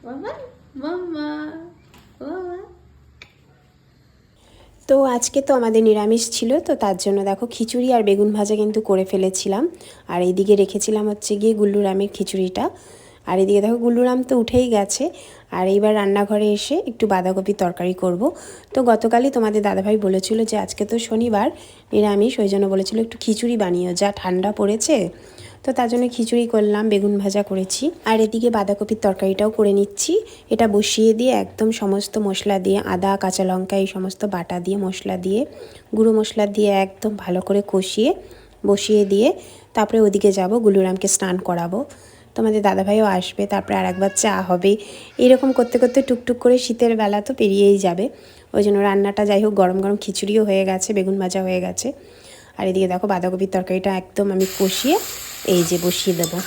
বাবা মাম্মা বাবা। তো আজকে তো আমাদের নিরামিষ ছিল, তো তার জন্য দেখো খিচুড়ি আর বেগুন ভাজা কিন্তু করে ফেলেছিলাম। আর এইদিকে রেখেছিলাম হচ্ছে গিয়ে গুল্লুরামের খিচুড়িটা। আর এদিকে দেখো গুল্লুরাম তো উঠেই গেছে। আর এইবার রান্নাঘরে এসে একটু বাঁধাকপির তরকারি করব। তো গতকালই তোমাদের দাদাভাই বলেছিল যে আজকে তো শনিবার নিরামিষ, ওই জন্য বলেছিল একটু খিচুড়ি বানিও, যা ঠান্ডা পড়েছে। তো তার জন্য খিচুড়ি করলাম, বেগুন ভাজা করেছি, আর এদিকে বাঁধাকপির তরকারিটাও করে নিচ্ছি। এটা বসিয়ে দিয়ে একদম সমস্ত মশলা দিয়ে, আদা কাঁচা লঙ্কা এই সমস্ত বাটা দিয়ে, মশলা দিয়ে, গুঁড়ো মশলা দিয়ে একদম ভালো করে কষিয়ে বসিয়ে দিয়ে তারপরে ওদিকে যাব গুলুরামকে স্নান করাবো। তোমাদের দাদাভাইও আসবে, তারপরে আর একবার চা হবে। এরকম করতে করতে টুকটুক করে শীতের বেলা তো পেরিয়েই যাবে। ওই জন্য রান্নাটা যাই হোক, গরম গরম খিচুড়িও হয়ে গেছে, বেগুন ভাজা হয়ে গেছে। আর এদিকে দেখো বাঁধাকপির তরকারিটা একদম আমি কষিয়ে এই যে বসিয়ে দেবো।